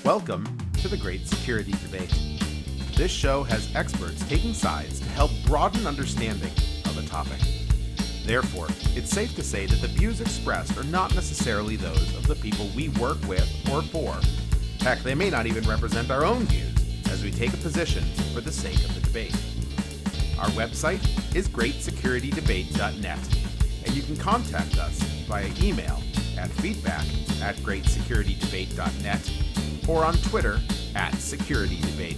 Welcome to the Great Security Debate. This show has experts taking sides to help broaden understanding of a topic. Therefore, it's safe to say that the views expressed are not necessarily those of the people we work with or for. Heck, they may not even represent our own views as we take a position for the sake of the debate. Our website is greatsecurity.debate.net, and you can contact us via email at feedback@greatsecurity.debate.net or on Twitter @SecurityDebate.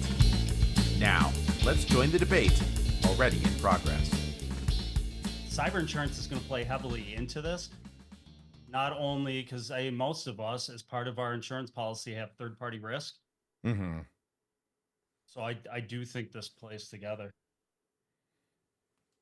Now, let's join the debate already in progress. Cyber insurance is going to play heavily into this, not only because most of us, as part of our insurance policy, have third-party risk. Mm-hmm. So I do think this plays together.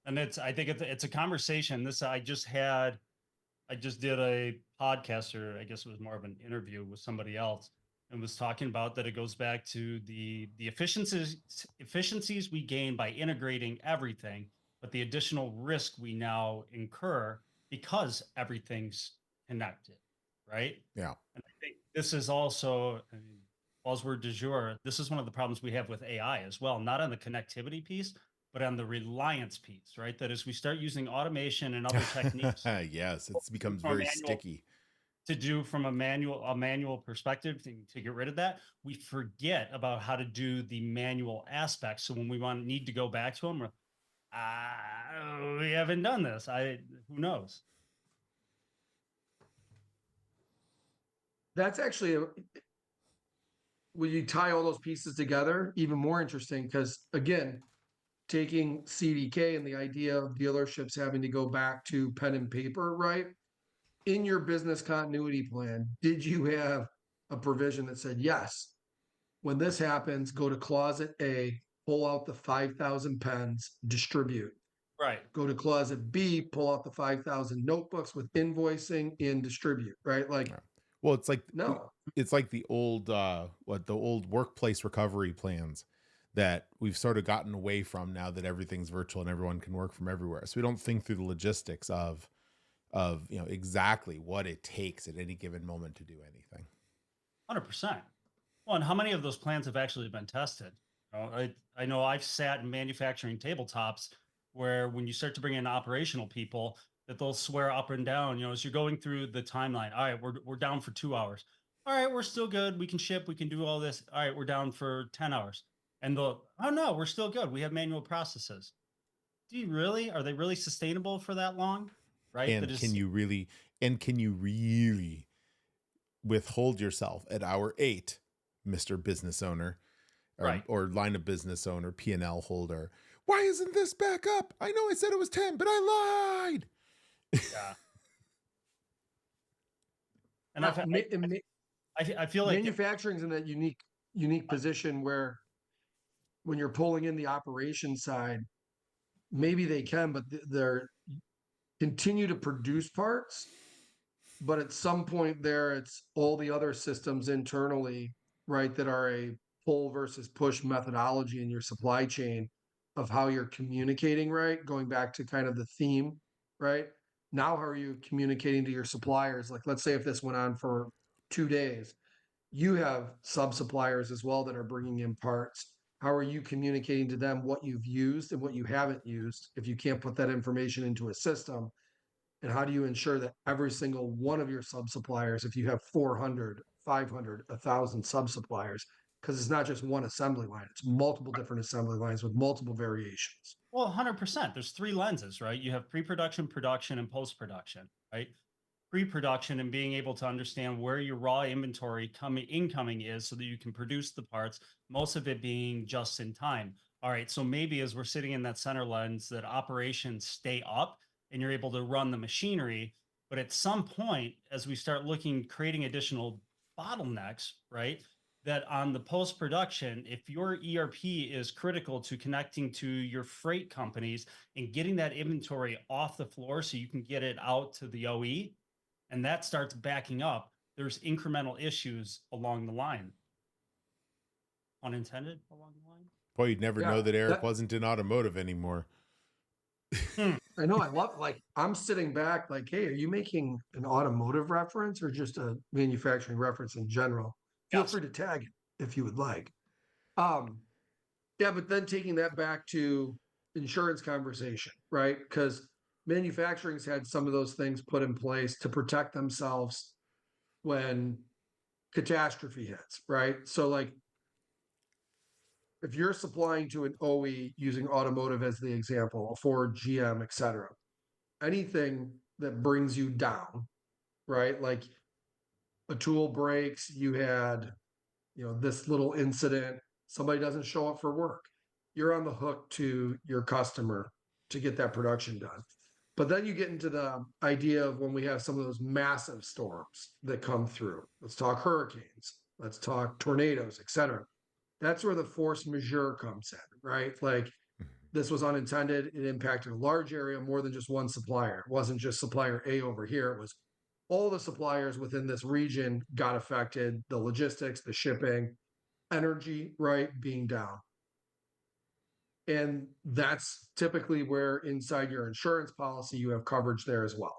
And I think it's a conversation. I just did a podcast, or I guess it was more of an interview with somebody else, and was talking about that. It goes back to the efficiencies we gain by integrating everything, but the additional risk we now incur because everything's connected, right? Yeah. And I think this is also, buzzword du jour, this is one of the problems we have with AI as well, not on the connectivity piece, but on the reliance piece, right? That as we start using automation and other techniques, yes, it becomes very sticky. To do from a manual perspective to get rid of that, we forget about how to do the manual aspects. So when we need to go back to them, we haven't done this. Who knows? That's actually when you tie all those pieces together, even more interesting, because again, taking CDK and the idea of dealerships having to go back to pen and paper, right? In your business continuity plan, did you have a provision that said, yes, when this happens, go to closet A, pull out the 5,000 pens, distribute. Right. Go to closet B, pull out the 5,000 notebooks with invoicing and distribute, right? Like, well, it's like, no, it's like the old, the old workplace recovery plans that we've sort of gotten away from now that everything's virtual and everyone can work from everywhere. So we don't think through the logistics of exactly what it takes at any given moment to do anything. 100%. Well, and how many of those plans have actually been tested? I know I've sat in manufacturing tabletops where when you start to bring in operational people, that they'll swear up and down, as you're going through the timeline. All right, we're down for 2 hours. All right, we're still good. We can ship. We can do all this. All right, we're down for 10 hours. And oh no, we're still good. We have manual processes. Are they really sustainable for that long? Right. And can you really withhold yourself at hour 8, Mr. Business Owner, or line of business owner, P&L holder? Why isn't this back up? I know I said it was 10, but I lied. Yeah. And I feel like manufacturing's in that unique position where when you're pulling in the operation side, maybe they can, but they're continue to produce parts. But at some point there, it's all the other systems internally, right, that are a pull versus push methodology in your supply chain of how you're communicating, right? Going back to kind of the theme, right? Now, how are you communicating to your suppliers? Like, let's say if this went on for 2 days, you have sub-suppliers as well that are bringing in parts. How are you communicating to them what you've used and what you haven't used if you can't put that information into a system? And how do you ensure that every single one of your sub-suppliers, if you have 400, 500, 1,000 sub-suppliers, because it's not just one assembly line, it's multiple different assembly lines with multiple variations. Well, 100%. There's 3 lenses, right? You have pre-production, production, and post-production, right? Pre-production and being able to understand where your raw inventory incoming is so that you can produce the parts, most of it being just in time. All right, so maybe as we're sitting in that center lens, that operations stay up and you're able to run the machinery. But at some point, as we start creating additional bottlenecks, right? That on the post-production, if your ERP is critical to connecting to your freight companies and getting that inventory off the floor so you can get it out to the OE, and that starts backing up, there's incremental issues along the line. Unintended along the line? Boy, you'd never know that Erik wasn't in automotive anymore. I know. I love, like, I'm sitting back like, hey, are you making an automotive reference or just a manufacturing reference in general? Feel Yes. free to tag it if you would like. Um, yeah, but then taking that back to insurance conversation, right? Because manufacturing's had some of those things put in place to protect themselves when catastrophe hits, right? So like if you're supplying to an OE using automotive as the example, a Ford, GM, et cetera, anything that brings you down, right? Like a tool breaks, you had, this little incident, somebody doesn't show up for work. You're on the hook to your customer to get that production done. But then you get into the idea of when we have some of those massive storms that come through. Let's talk hurricanes, let's talk tornadoes, et cetera. That's where the force majeure comes in, right? Like this was unintended. It impacted a large area more than just one supplier. It wasn't just supplier A over here. It was all the suppliers within this region got affected, the logistics, the shipping, energy, right, being down. And that's typically where inside your insurance policy, you have coverage there as well.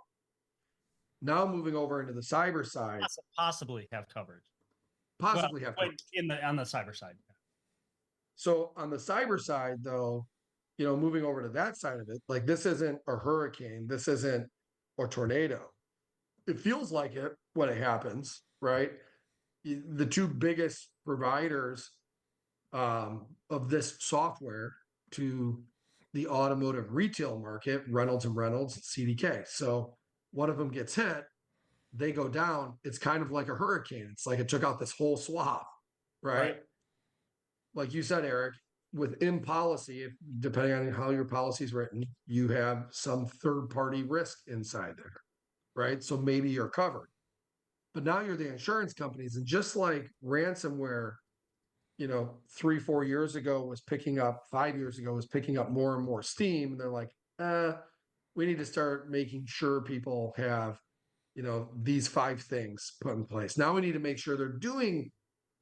Now moving over into the cyber side, Possibly have coverage. possibly have coverage. On the cyber side. So on the cyber side, though, moving over to that side of it, like this isn't a hurricane, this isn't a tornado. It feels like it when it happens, right? The two biggest providers of this software to the automotive retail market, Reynolds and Reynolds, CDK. So one of them gets hit, they go down. It's kind of like a hurricane. It's like it took out this whole swath, right? Like you said, Erik, within policy, if depending on how your policy is written, you have some third party risk inside there, right? So maybe you're covered. But now you're the insurance companies, and just like ransomware, 3-4 years ago was picking up, 5 years ago was picking up more and more steam, and they're like, we need to start making sure people have, these 5 things put in place. Now we need to make sure they're doing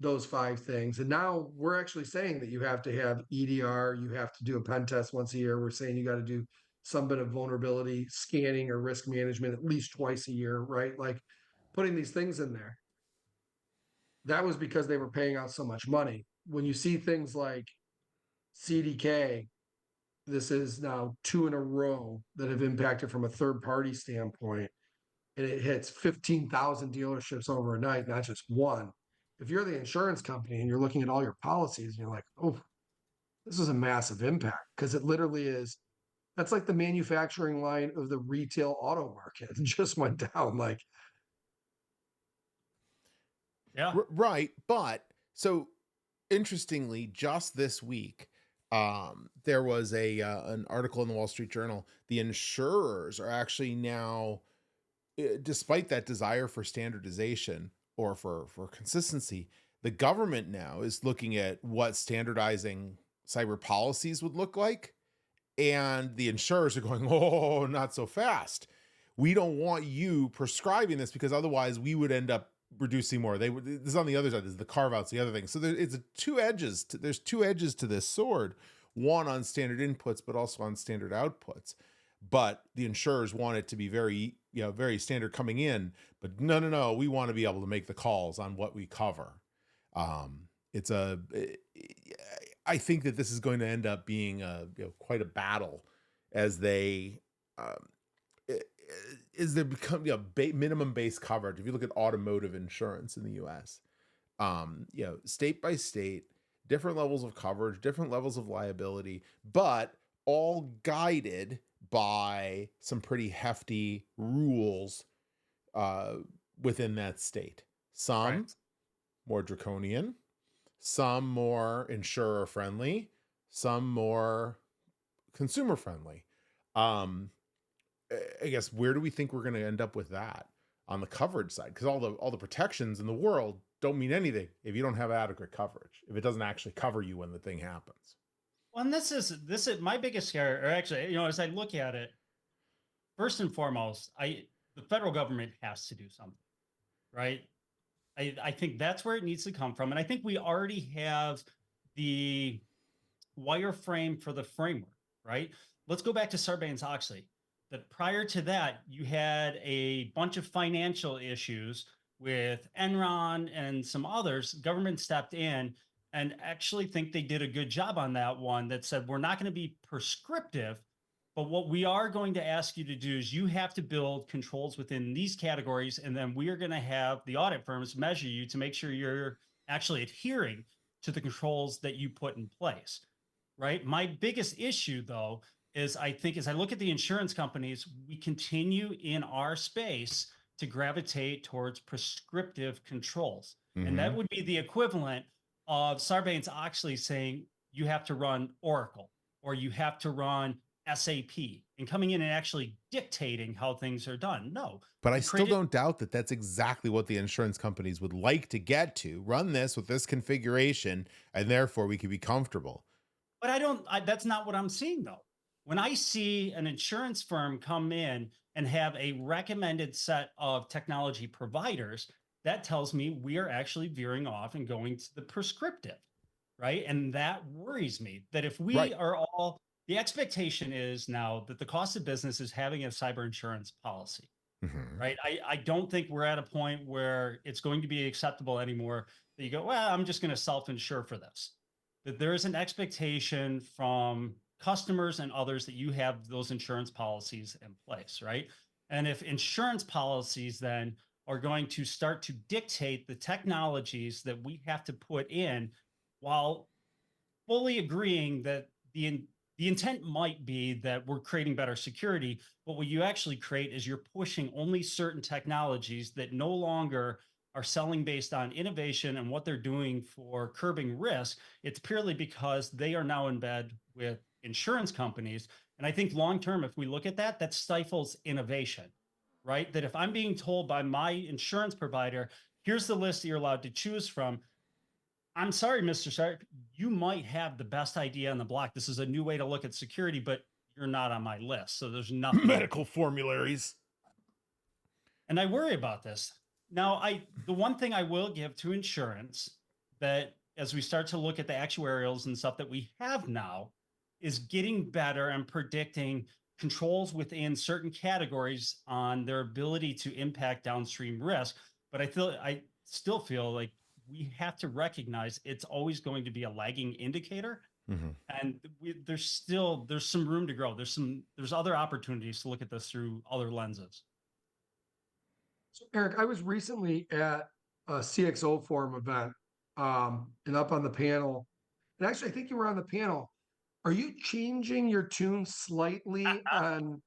those 5 things. And now we're actually saying that you have to have EDR, you have to do a pen test once a year. We're saying you got to do some bit of vulnerability scanning or risk management at least twice a year, right? Like putting these things in there. That was because they were paying out so much money. When you see things like CDK, this is now 2 in a row that have impacted from a third party standpoint, and it hits 15,000 dealerships overnight, not just one. If you're the insurance company and you're looking at all your policies and you're like, oh, this is a massive impact because it literally is. That's like the manufacturing line of the retail auto market. It just went down. Like, Yeah. Right. But so interestingly, just this week, there was an article in the Wall Street Journal. The insurers are actually now, despite that desire for standardization or for consistency, the government now is looking at what standardizing cyber policies would look like. And the insurers are going, oh, not so fast. We don't want you prescribing this because otherwise we would end up reducing more. This is on the other side. This is the carve outs, the other thing. So there's two edges to this sword, one on standard inputs, but also on standard outputs. But the insurers want it to be very, very standard coming in, but no, we want to be able to make the calls on what we cover. I think that this is going to end up being quite a battle as they become minimum base coverage. If you look at automotive insurance in the U.S., state by state, different levels of coverage, different levels of liability, but all guided by some pretty hefty rules within that state. Some more draconian, some more insurer friendly, some more consumer friendly. I guess where do we think we're going to end up with that on the coverage side? Because all the protections in the world don't mean anything if you don't have adequate coverage, if it doesn't actually cover you when the thing happens. Well, and this is my biggest scare, or actually, as I look at it, first and foremost, the federal government has to do something, right? I think that's where it needs to come from. And I think we already have the wireframe for the framework, right? Let's go back to Sarbanes-Oxley. That prior to that, you had a bunch of financial issues with Enron and some others, government stepped in and actually think they did a good job on that one that said, we're not going to be prescriptive, but what we are going to ask you to do is you have to build controls within these categories. And then we are going to have the audit firms measure you to make sure you're actually adhering to the controls that you put in place. Right. My biggest issue, though, is I think as I look at the insurance companies, we continue in our space to gravitate towards prescriptive controls. And that Hmm. would be the equivalent of Sarbanes-Oxley saying you have to run Oracle or you have to run SAP and coming in and actually dictating how things are done. No, But I we still created, don't doubt that that's exactly what the insurance companies would like to get to. Run this with this configuration, and therefore we could be comfortable. but that's not what I'm seeing though. When I see an insurance firm come in and have a recommended set of technology providers, that tells me we are actually veering off and going to the prescriptive, right? And that worries me that if we Right. are all, the expectation is now that the cost of business is having a cyber insurance policy, Hmm. right? I don't think we're at a point where it's going to be acceptable anymore that you go, well, I'm just going to self insure for this. That there is an expectation from customers and others that you have those insurance policies in place, right? And if insurance policies then are going to start to dictate the technologies that we have to put in while fully agreeing that the intent might be that we're creating better security, but what you actually create is you're pushing only certain technologies that no longer are selling based on innovation and what they're doing for curbing risk. It's purely because they are now in bed with insurance companies. And I think long term, if we look at that, that stifles innovation, right? That if I'm being told by my insurance provider, here's the list that you're allowed to choose from, I'm sorry, Mr. Sharp, you might have the best idea on the block. This is a new way to look at security, but you're not on my list. So there's nothing I can. Medical formularies. And I worry about this. Now, the one thing I will give to insurance that as we start to look at the actuarials and stuff that we have now is getting better and predicting controls within certain categories on their ability to impact downstream risk. But I still feel like we have to recognize it's always going to be a lagging indicator. Hmm. And there's some room to grow. There's other opportunities to look at this through other lenses. So Eric, I was recently at a CXO forum event, and up on the panel, and actually, I think you were on the panel. Are you changing your tune slightly on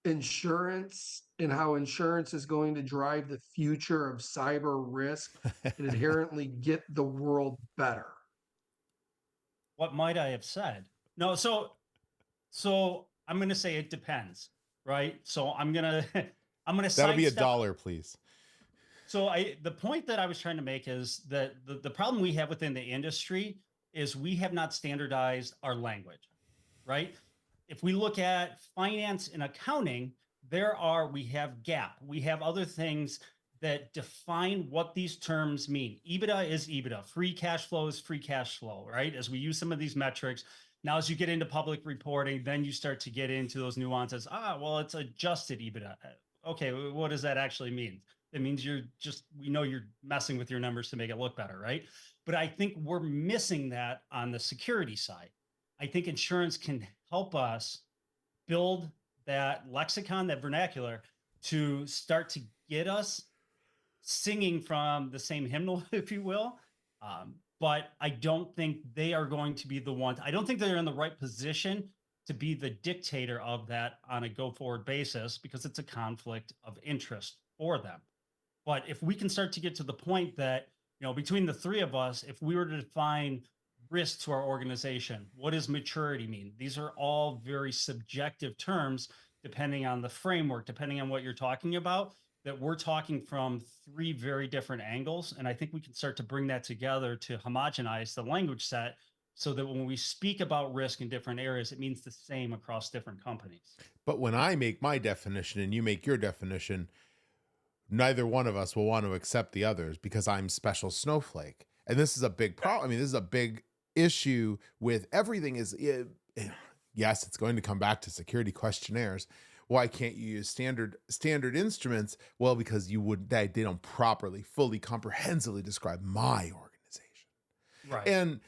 insurance and how insurance is going to drive the future of cyber risk and inherently get the world better? What might I have said? No, so I'm going to say it depends, right? So I'm going to I'm going to That'll be sidestep. $1, please. So the point that I was trying to make is that the problem we have within the industry is we have not standardized our language, right? If we look at finance and accounting, we have GAAP, we have other things that define what these terms mean. EBITDA is EBITDA, free cash flow is free cash flow, right? As we use some of these metrics, now as you get into public reporting, then you start to get into those nuances. Well, it's adjusted EBITDA. Okay, what does that actually mean? It means we know you're messing with your numbers to make it look better, right? But I think we're missing that on the security side. I think insurance can help us build that lexicon, that vernacular to start to get us singing from the same hymnal, if you will. But I don't think they are going to be the ones. I don't think they're in the right position to be the dictator of that on a go forward basis because it's a conflict of interest for them. But if we can start to get to the point that, between the three of us, if we were to define risk to our organization, what does maturity mean? These are all very subjective terms, depending on the framework, depending on what you're talking about, that we're talking from three very different angles. And I think we can start to bring that together to homogenize the language set so that when we speak about risk in different areas, it means the same across different companies. But when I make my definition and you make your definition, neither one of us will want to accept the others because I'm special snowflake. And this is a big problem. I mean, this is a big issue with everything yes, it's going to come back to security questionnaires. why can't you use standard instruments? Well, because they don't properly, fully, comprehensively describe my organization. Right. And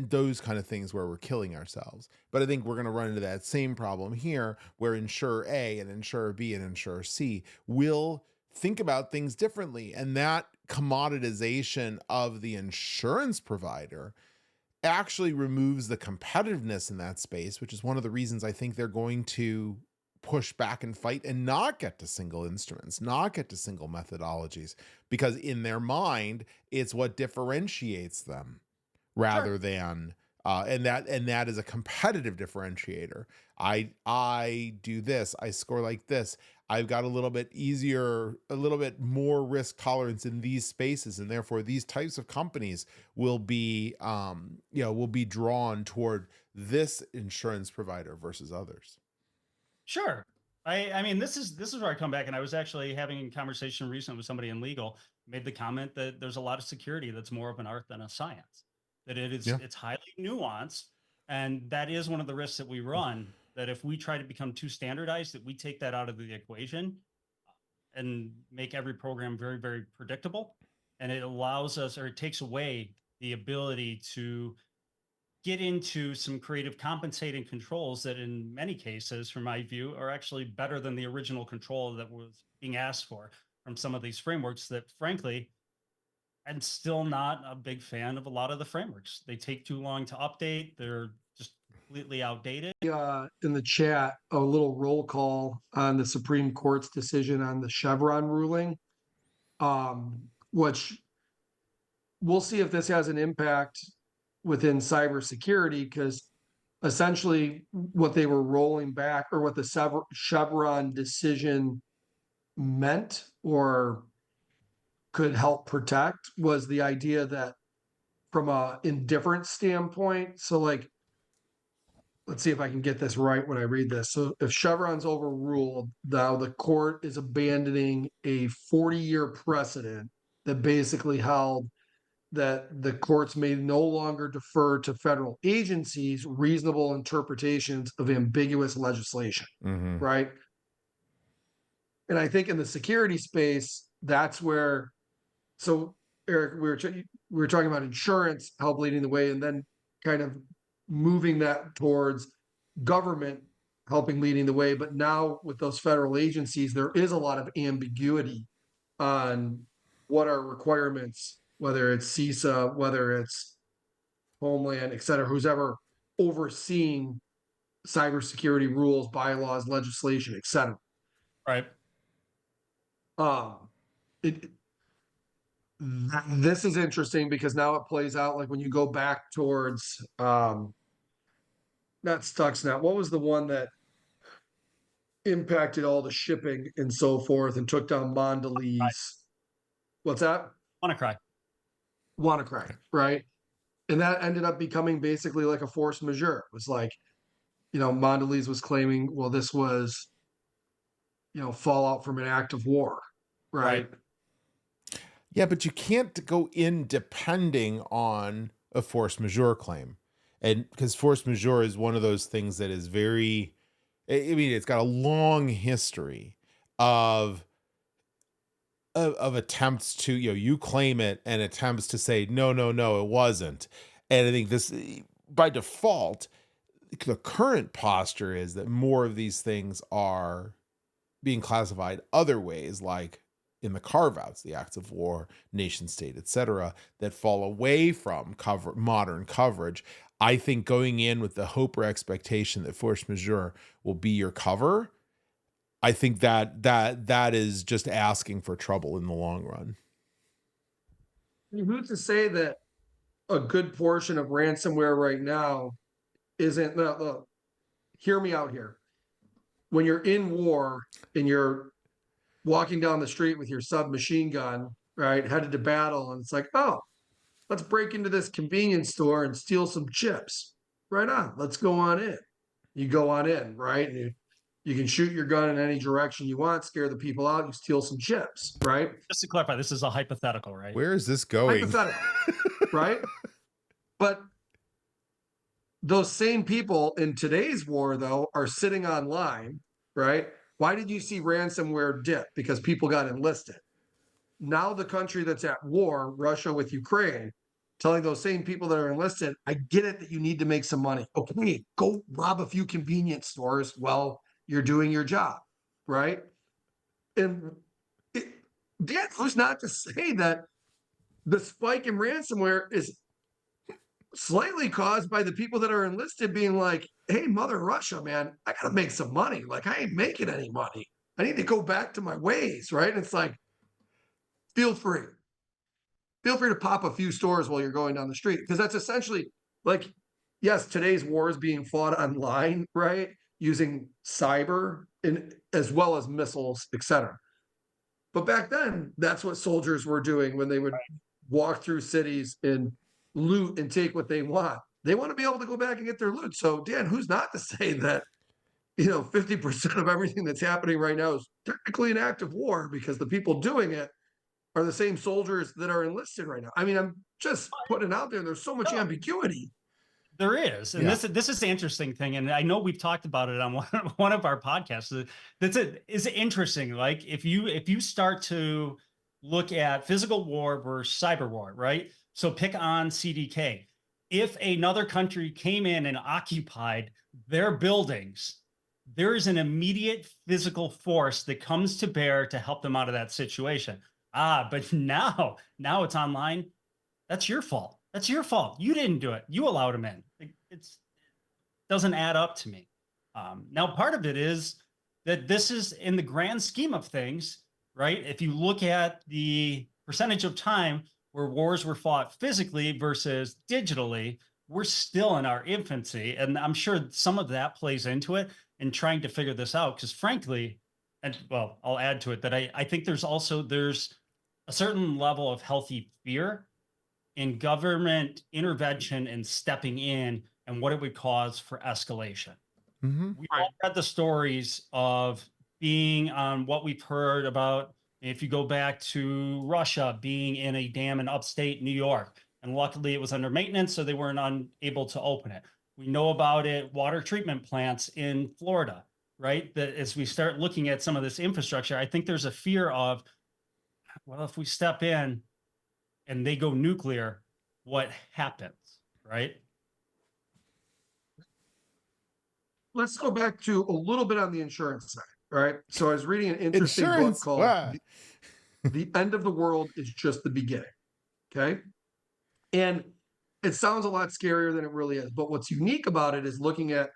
those kind of things where we're killing ourselves. But I think we're going to run into that same problem here, where insurer A and insurer B and insurer C will think about things differently, and that commoditization of the insurance provider actually removes the competitiveness in that space, which is one of the reasons I think they're going to push back and fight and not get to single instruments, not get to single methodologies, because in their mind, it's what differentiates them Sure. rather than and that is a competitive differentiator. I do this, I score like this. I've got a little bit easier, a little bit more risk tolerance in these spaces, and therefore these types of companies will be will be drawn toward this insurance provider versus others. Sure. I mean, this is where I come back, and I was actually having a conversation recently with somebody in legal, made the comment that there's a lot of security that's more of an art than a science, that Yeah. it's highly nuanced, and that is one of the risks that we run, that if we try to become too standardized, that we take that out of the equation and make every program very, very predictable. And it allows us, or it takes away the ability to get into some creative compensating controls that in many cases, from my view, are actually better than the original control that was being asked for from some of these frameworks that frankly, I'm still not a big fan of a lot of the frameworks. They take too long to update. They're just completely outdated. In the chat, a little roll call on the Supreme Court's decision on the Chevron ruling, which we'll see if this has an impact within cybersecurity, because essentially what they were rolling back, or what the Chevron decision meant or could help protect, was the idea that from a indifference standpoint, so like, let's see if I can get this right when I read this. So if Chevron's overruled, now the court is abandoning a 40-year precedent that basically held that the courts may no longer defer to federal agencies' reasonable interpretations of ambiguous legislation, Mm-hmm. right? And I think in the security space, that's where, so Erik, we were talking about insurance help leading the way, and then kind of moving that towards government helping leading the way. But now with those federal agencies, there is a lot of ambiguity on what are requirements, whether it's CISA, whether it's Homeland, et cetera, who's ever overseeing cybersecurity rules, bylaws, legislation, et cetera. Right. Um, it, this is interesting because now it plays out like when you go back towards not Stuxnet. What was the one that impacted all the shipping and so forth and took down I Mondelez? What's that? want to cry. WannaCry, right? And that ended up becoming basically like a force majeure. It was like, Mondelez was claiming, well, this was, fallout from an act of war, Right. right? Yeah, but you can't go in depending on a force majeure claim. And because force majeure is one of those things that is very, I mean, it's got a long history of attempts to, you claim it, and attempts to say, no, no, no, it wasn't. And I think this, by default, the current posture is that more of these things are being classified other ways, like in the carve-outs, the acts of war, nation state, etc., that fall away from modern coverage. I think going in with the hope or expectation that force majeure will be your cover, I think that is just asking for trouble in the long run. Who's to say that a good portion of ransomware right now isn't, look, hear me out here. When you're in war and you're walking down the street with your submachine gun, right, headed to battle, and it's like, oh, let's break into this convenience store and steal some chips. Right on, let's go on in. You go on in, right? And you can shoot your gun in any direction you want, scare the people out, you steal some chips, right? Just to clarify, this is a hypothetical, right? Where is this going? Hypothetical, right? But those same people in today's war, though, are sitting online, right? Why did you see ransomware dip? Because people got enlisted. Now the country that's at war, Russia with Ukraine, telling those same people that are enlisted, I get it that you need to make some money. Okay, go rob a few convenience stores while you're doing your job, right? And it, Dan, who's not to say that the spike in ransomware is slightly caused by the people that are enlisted being like, hey, Mother Russia, man, I got to make some money. Like, I ain't making any money. I need to go back to my ways, right? And it's like, feel free. Feel free to pop a few stores while you're going down the street, because that's essentially like, yes, today's war is being fought online, right? Using cyber and as well as missiles, etc. But back then, that's what soldiers were doing when they would walk through cities and loot and take what they want. They want to be able to go back and get their loot. So, Dan, who's not to say that, 50% of everything that's happening right now is technically an act of war, because the people doing it are the same soldiers that are enlisted right now. I mean, I'm just putting it out there. There's so much No, ambiguity. there is, and Yeah. this is the interesting thing, and I know we've talked about it on one of our podcasts. That's it is interesting. Like if you start to look at physical war versus cyber war, right? So pick on CDK. If another country came in and occupied their buildings, there is an immediate physical force that comes to bear to help them out of that situation. But now it's online. That's your fault. That's your fault. You didn't do it. You allowed him in. It doesn't add up to me. Now, part of it is that this is in the grand scheme of things, right? If you look at the percentage of time where wars were fought physically versus digitally, we're still in our infancy. And I'm sure some of that plays into it in trying to figure this out. Because frankly, and well, I'll add to it that I think there's a certain level of healthy fear in government intervention and stepping in and what it would cause for escalation. We've Right. all read the stories of being on what we've heard about. If you go back to Russia being in a dam in upstate New York, and luckily it was under maintenance, so they weren't unable to open it. We know about it, water treatment plants in Florida, right? That as we start looking at some of this infrastructure, I think there's a fear of, well, if we step in and they go nuclear, what happens, right? Let's go back to a little bit on the insurance side. Right. So I was reading an interesting book Insurance. called Wow. The End of the World is Just the Beginning. Okay. And it sounds a lot scarier than it really is. But what's unique about it is looking at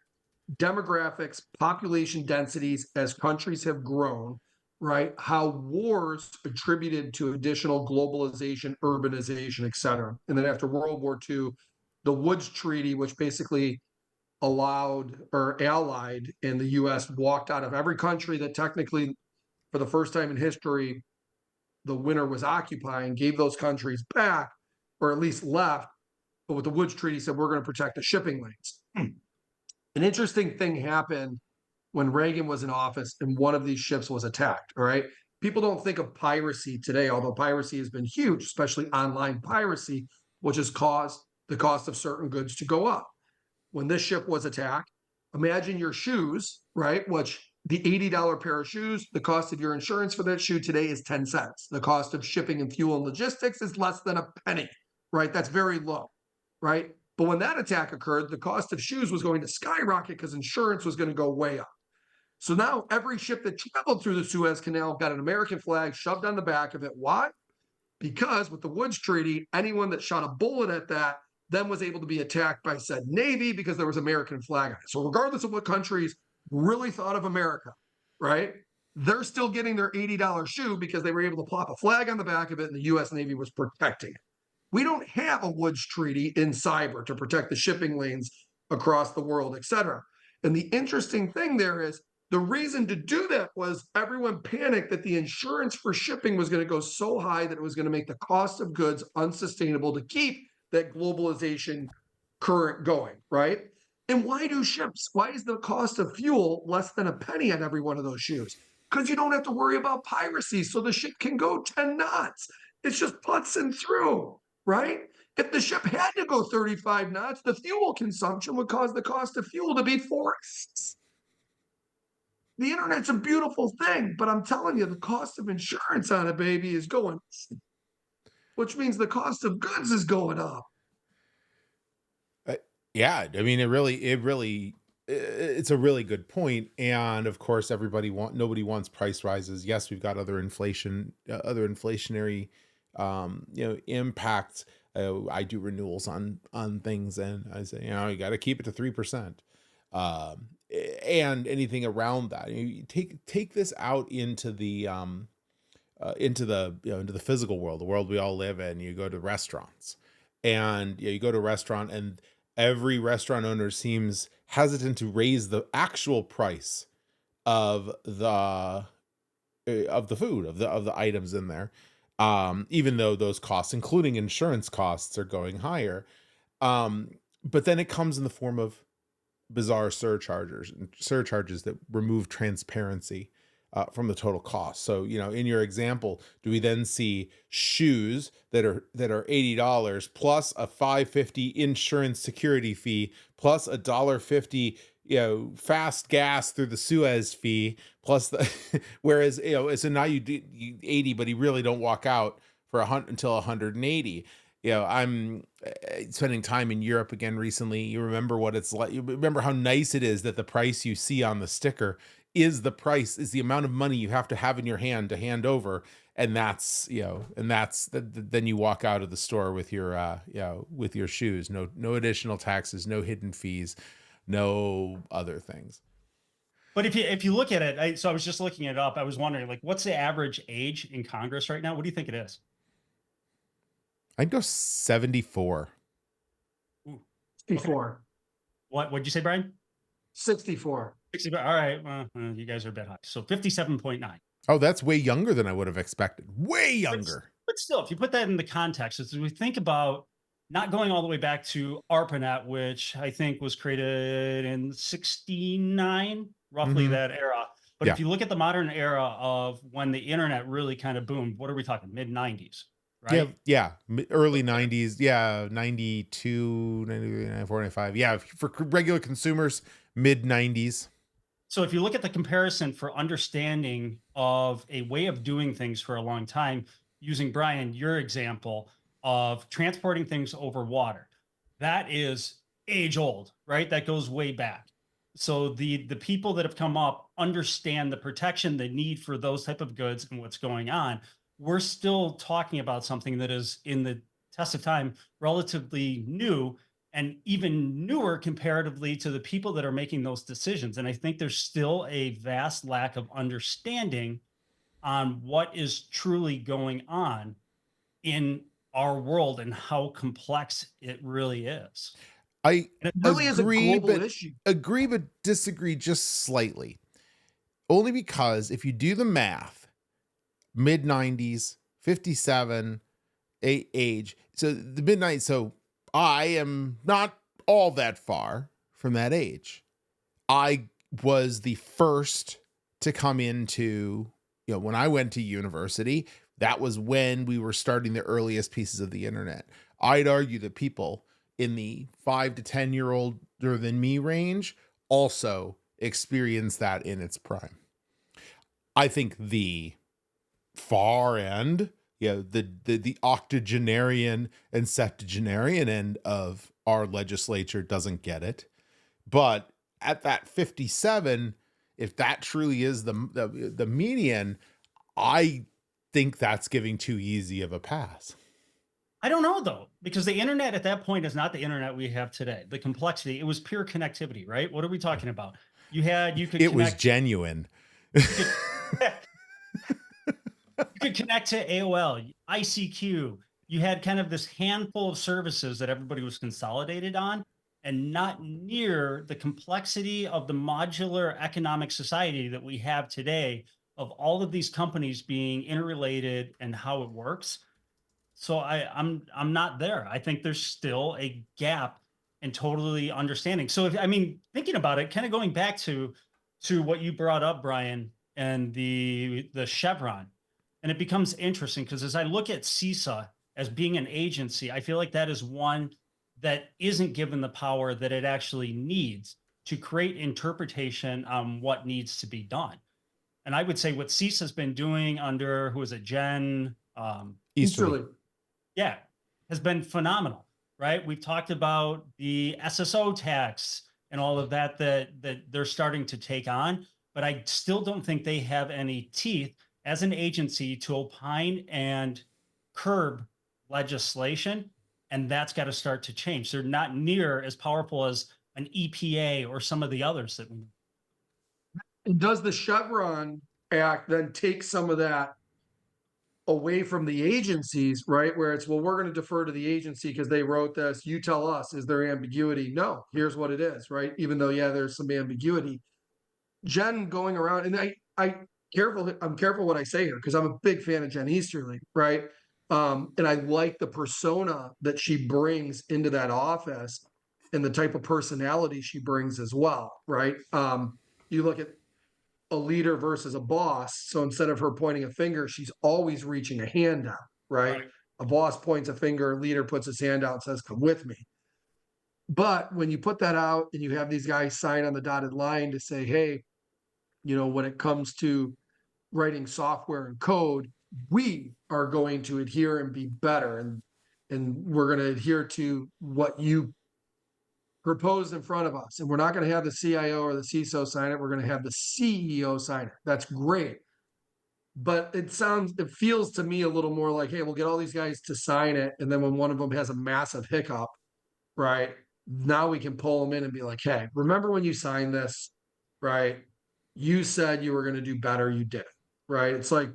demographics, population densities as countries have grown, right? How wars attributed to additional globalization, urbanization, et cetera. And then after World War II, the Woods Treaty, which basically allowed or allied, and the US walked out of every country that technically, for the first time in history, the winner was occupying, gave those countries back, or at least left. But with the Woods Treaty said, we're going to protect the shipping lanes. An interesting thing happened when Reagan was in office and one of these ships was attacked. All right. People don't think of piracy today, although piracy has been huge, especially online piracy, which has caused the cost of certain goods to go up. When this ship was attacked, imagine your shoes, right? Which the $80 pair of shoes, the cost of your insurance for that shoe today is 10 cents. The cost of shipping and fuel and logistics is less than a penny, right? That's very low, right? But when that attack occurred, the cost of shoes was going to skyrocket because insurance was going to go way up. So now every ship that traveled through the Suez Canal got an American flag shoved on the back of it. Why? Because with the Woods Treaty, anyone that shot a bullet at that then was able to be attacked by said Navy because there was American flag on it. So regardless of what countries really thought of America, right? They're still getting their $80 shoe because they were able to plop a flag on the back of it and the US Navy was protecting it. We don't have a Woods Treaty in cyber to protect the shipping lanes across the world, et cetera. And the interesting thing there is the reason to do that was everyone panicked that the insurance for shipping was going to go so high that it was going to make the cost of goods unsustainable to keep that globalization current going, right? And why do ships? Why is the cost of fuel less than a penny on every one of those shoes? Because you don't have to worry about piracy, so the ship can go 10 knots. It's just putzing through, right? If the ship had to go 35 knots, the fuel consumption would cause the cost of fuel to be 4x. the internet's a beautiful thing, but I'm telling you, the cost of insurance on it, baby, is going, which means the cost of goods is going up. Uh, yeah, I mean, it's a really good point. And of course, nobody wants price rises. Yes, we've got other inflationary, impacts. I do renewals on things, and I say, you got to keep it to 3%, and anything around that. You take this out into the into the physical world, the world we all live in. You go to restaurants, and you go to a restaurant, and every restaurant owner seems hesitant to raise the actual price of the food, of the items in there, even though those costs, including insurance costs, are going higher. But then it comes in the form of bizarre surcharges that remove transparency from the total cost. So, in your example, do we then see shoes that are $80 plus a $5.50 insurance security fee plus a $1.50 fast gas through the Suez fee plus the whereas so now you do 80, but you really don't walk out for until 180. I'm spending time in Europe again recently. You remember what it's like. You remember how nice it is that the price you see on the sticker is the amount of money you have to have in your hand to hand over. And then you walk out of the store with your shoes. No additional taxes, no hidden fees, no other things. But if you look at it, so I was just looking it up. I was wondering, like, what's the average age in Congress right now? What do you think it is? I'd go 74. Ooh, Before what'd you say, Brian? 64. 60. All right. Well, you guys are a bit high. So 57.9. Oh, that's way younger than I would have expected. Way younger. But still, if you put that in the context, as we think about not going all the way back to ARPANET, which I think was created in 69, roughly Mhm. that era. But Yeah. if you look at the modern era of when the internet really kind of boomed, what are we talking? Mid 90s, right? Yeah. Early 90s. Yeah. 92, 93, 94, 95. Yeah. For regular consumers, mid 90s. So if you look at the comparison for understanding of a way of doing things for a long time, using Brian, your example of transporting things over water, that is age old, right? That goes way back. So the people that have come up understand the protection, the need for those type of goods and what's going on. We're still talking about something that is in the test of time relatively new and even newer comparatively to the people that are making those decisions. And I think there's still a vast lack of understanding on what is truly going on in our world and how complex it really is. I It really is a global issue. agree, but disagree just slightly. Only because if you do the math, mid 90s, 57, age. So the midnight. So I am not all that far from that age. I was the first to come into, when I went to university, that was when we were starting the earliest pieces of the internet. I'd argue that people in the 5 to 10 year older than me range also experienced that in its prime. I think the far end, the octogenarian and septuagenarian end of our legislature doesn't get it. But at that 57, if that truly is the median, I think that's giving too easy of a pass. I don't know though, because the internet at that point is not the internet we have today. The complexity, it was pure connectivity, right? What are we talking about? You could It was connect, genuine. you could, you could connect to AOL, ICQ. You had kind of this handful of services that everybody was consolidated on, and not near the complexity of the modular economic society that we have today of all of these companies being interrelated and how it works. So I'm not there. I think there's still a gap in totally understanding. So if I mean thinking about it, kind of going back to what you brought up, Brian, and the Chevron, and it becomes interesting because as I look at CISA as being an agency, I feel like that is one that isn't given the power that it actually needs to create interpretation on what needs to be done. And I would say what CISA has been doing under, who is it, Jen? Easterly. Easterly. Yeah, has been phenomenal, right? We've talked about the SSO tax and all of that that they're starting to take on, but I still don't think they have any teeth as an agency to opine and curb legislation, and that's got to start to change. They're not near as powerful as an EPA or some of the others that we. And does the Chevron Act then take some of that away from the agencies, right? Where it's, well, we're going to defer to the agency because they wrote this. You tell us, is there ambiguity? No, here's what it is, right? Even though, yeah, there's some ambiguity. Jen going around, and I'm careful what I say here because I'm a big fan of Jen Easterly, right? And I like the persona that she brings into that office and the type of personality she brings as well, right? You look at a leader versus a boss. So instead of her pointing a finger, she's always reaching a hand out, right? Right. A boss points a finger, a leader puts his hand out and says, come with me. But when you put that out and you have these guys sign on the dotted line to say, hey, when it comes to writing software and code, we are going to adhere and be better. And we're going to adhere to what you proposed in front of us. And we're not going to have the CIO or the CISO sign it. We're going to have the CEO sign it. That's great. But it feels to me a little more like, hey, we'll get all these guys to sign it. And then when one of them has a massive hiccup, right, now we can pull them in and be like, hey, remember when you signed this, right? You said you were going to do better. You did, right? It's like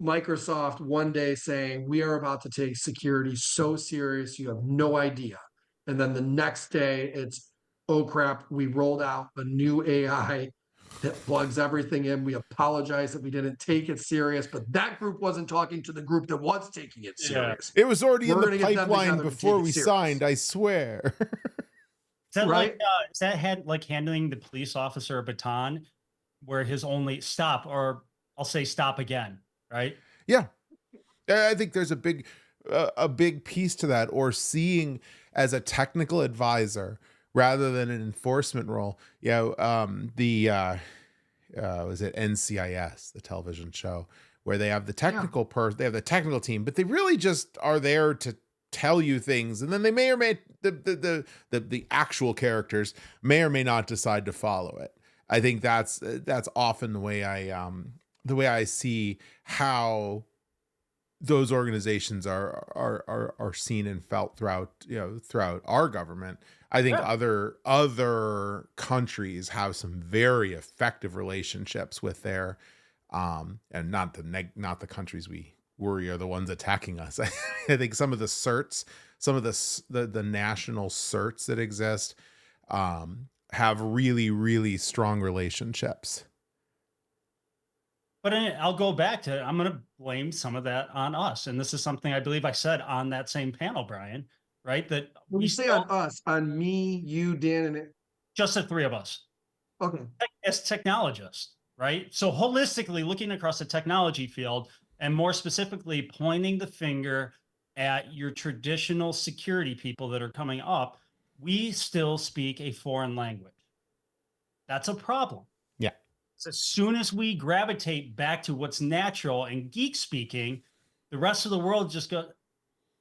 Microsoft one day saying, we are about to take security so serious, you have no idea. And then the next day it's, oh crap, we rolled out a new AI that plugs everything in. We apologize that we didn't take it serious, but that group wasn't talking to the group that was taking it Yeah. serious. It was already We're in gonna the get them pipeline together to before take it we serious. signed, I swear. Is that Right? is that like handing the police officer a baton where his only stop, or I'll say stop again, right? Yeah. I think there's a big piece to that, or seeing as a technical advisor rather than an enforcement role. Was it NCIS, the television show, where they have the technical they have the technical team, but they really just are there to tell you things, and then they may or may the actual characters may or may not decide to follow it. I think that's often the way I see how those organizations are seen and felt throughout our government. I think other countries have some very effective relationships with their and not the countries we worry are the ones attacking us. I think some of the certs, some of the national certs that exist have really, really strong relationships. But I'll go back to, I'm going to blame some of that on us. And this is something I believe I said on that same panel, Brian, right? That When we you say still, on us, on me, you, Dan, and it, just the three of us okay. as technologists, right? So holistically looking across the technology field and more specifically pointing the finger at your traditional security people that are coming up, we still speak a foreign language. That's a problem. Yeah. So as soon as we gravitate back to what's natural and geek speaking, the rest of the world just go,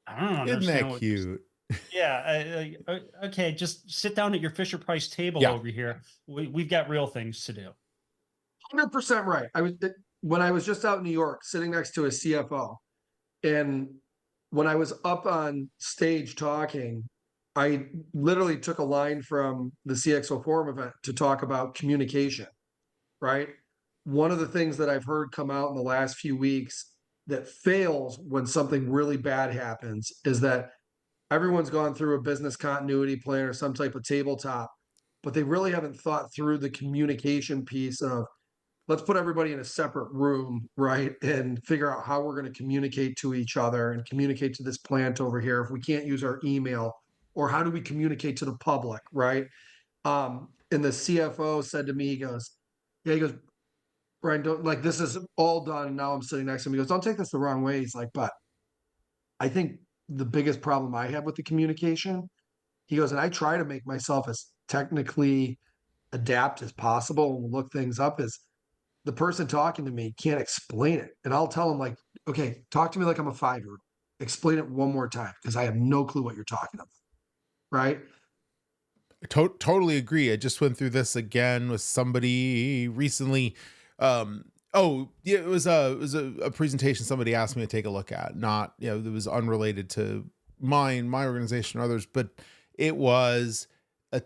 I don't Isn't understand that what cute? yeah. Okay. Just sit down at your Fisher Price table Yeah. over here. We've got real things to do. 100% right. When I was just out in New York, sitting next to a CFO, and when I was up on stage talking, I literally took a line from the CXO Forum event to talk about communication, right? One of the things that I've heard come out in the last few weeks that fails when something really bad happens is that everyone's gone through a business continuity plan or some type of tabletop, but they really haven't thought through the communication piece of, let's put everybody in a separate room, right? And figure out how we're going to communicate to each other and communicate to this plant over here if we can't use our email, or how do we communicate to the public, right? And the CFO said to me, he goes, Brian, don't, like, this is all done. Now I'm sitting next to him. He goes, don't take this the wrong way. He's like, but I think the biggest problem I have with the communication, he goes, and I try to make myself as technically adapt as possible and look things up is the person talking to me can't explain it. And I'll tell them like, okay, talk to me like I'm a 5-year-old. Explain it one more time because I have no clue what you're talking about. Right. Totally agree. I just went through this again with somebody recently. Oh yeah, it was a presentation somebody asked me to take a look at. Not, that was unrelated to my organization or others, but it was it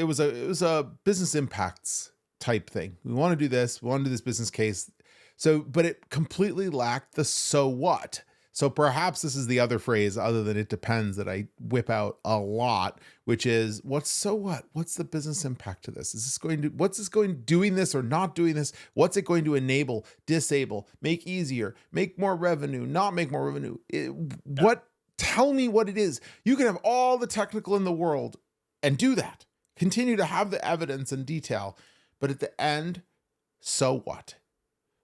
was a business impacts type thing. We want to do this. We want to do this business case. So, but it completely lacked the so what. So perhaps this is the other phrase other than it depends that I whip out a lot, which is so what? What's the business impact to this? What's this going doing this or not doing this? What's it going to enable, disable, make easier, make more revenue, not make more revenue? Tell me what it is. You can have all the technical in the world and do that. Continue to have the evidence and detail, but at the end, so what?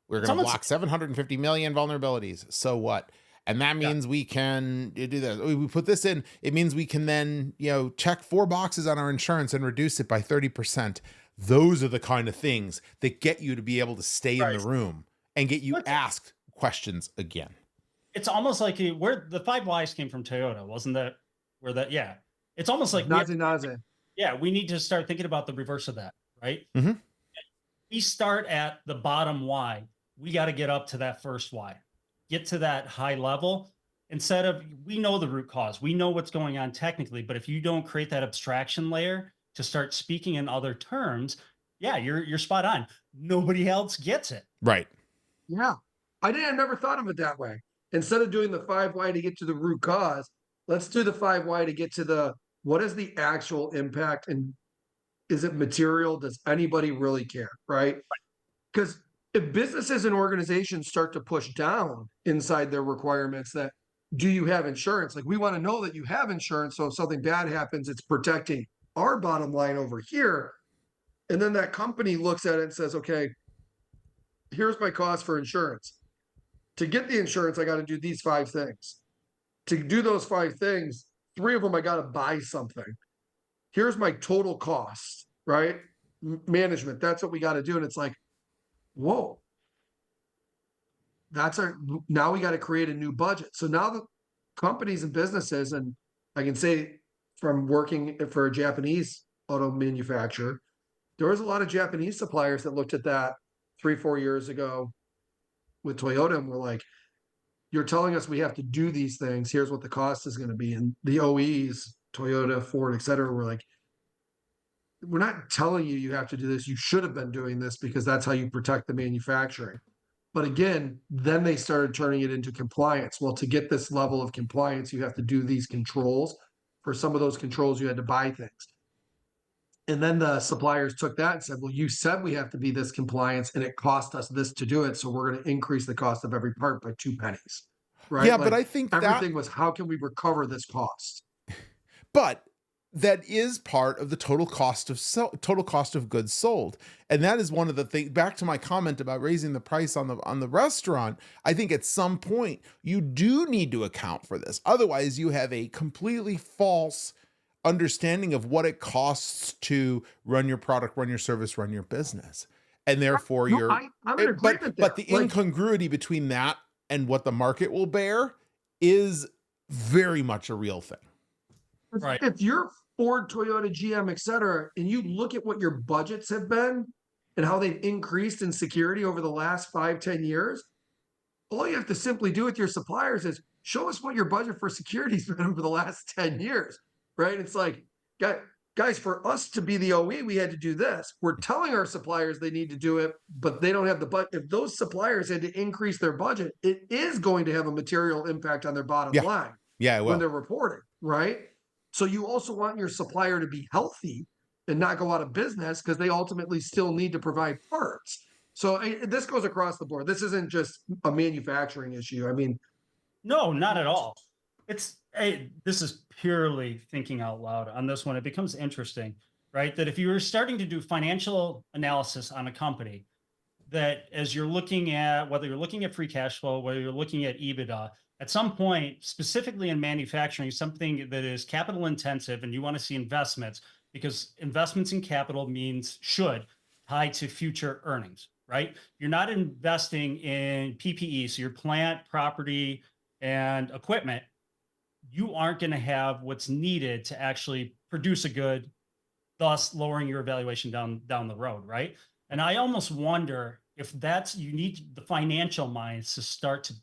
We're going to block 750 million vulnerabilities. So what? And that means we can do this. We put this in. It means we can then, check 4 boxes on our insurance and reduce it by 30%. Those are the kind of things that get you to be able to stay in the room and get you asked questions again. It's almost like where the 5 whys came from Toyota, wasn't that where that? Yeah. It's almost like we need to start thinking about the reverse of that, right? Mm-hmm. We start at the bottom why. We got to get up to that first why. Get to that high level instead of, we know the root cause. We know what's going on technically, but if you don't create that abstraction layer to start speaking in other terms, you're spot on. Nobody else gets it. Right. Yeah. I never thought of it that way. Instead of doing the 5 why to get to the root cause, let's do the 5 why to get to what is the actual impact and is it material? Does anybody really care? Right. Because if businesses and organizations start to push down inside their requirements that, do you have insurance? Like, we want to know that you have insurance. So if something bad happens, it's protecting our bottom line over here. And then that company looks at it and says, okay, here's my cost for insurance. To get the insurance, I got to do these 5 things. To do those 5 things, 3 of them, I got to buy something. Here's my total cost, right? Management, that's what we got to do. And it's like, whoa, now we got to create a new budget. So now the companies and businesses, and I can say from working for a Japanese auto manufacturer, there was a lot of Japanese suppliers that looked at that 3-4 years ago with Toyota and were like, you're telling us we have to do these things. Here's what the cost is going to be. And the OEs, Toyota, Ford, et cetera, were like, we're not telling you have to do this. You should have been doing this because that's how you protect the manufacturing. But again, then they started turning it into compliance. Well, to get this level of compliance, you have to do these controls. For some of those controls, you had to buy things. And then the suppliers took that and said, well, you said we have to be this compliance and it cost us this to do it. So we're going to increase the cost of every part by 2 pennies. Right. Yeah, but I think everything was, how can we recover this cost? But that is part of the total cost of goods sold. And that is one of the things, back to my comment about raising the price on the restaurant. I think at some point you do need to account for this. Otherwise you have a completely false understanding of what it costs to run your product, run your service, run your business. And therefore I'm in agreement but the incongruity between that and what the market will bear is very much a real thing. Right. If you're Ford, Toyota, GM, et cetera, and you look at what your budgets have been and how they've increased in security over the last 5-10 years, all you have to simply do with your suppliers is show us what your budget for security has been over the last 10 years, right? It's like, guys, for us to be the OE, we had to do this. We're telling our suppliers they need to do it, but they don't have the budget. If those suppliers had to increase their budget, it is going to have a material impact on their bottom line. Yeah, it will. When they're reporting, right? So you also want your supplier to be healthy and not go out of business because they ultimately still need to provide parts. So this goes across the board. This isn't just a manufacturing issue. I mean, no, not at all. This is purely thinking out loud on this one. It becomes interesting, right? That if you were starting to do financial analysis on a company, that as you're looking at, whether you're looking at free cash flow, whether you're looking at EBITDA, at some point, specifically in manufacturing, something that is capital intensive and you want to see investments, because investments in capital means should tie to future earnings, right? You're not investing in PPE, so your plant, property, and equipment. You aren't going to have what's needed to actually produce a good, thus lowering your evaluation down the road, right? And I almost wonder if that's, you need the financial minds to start to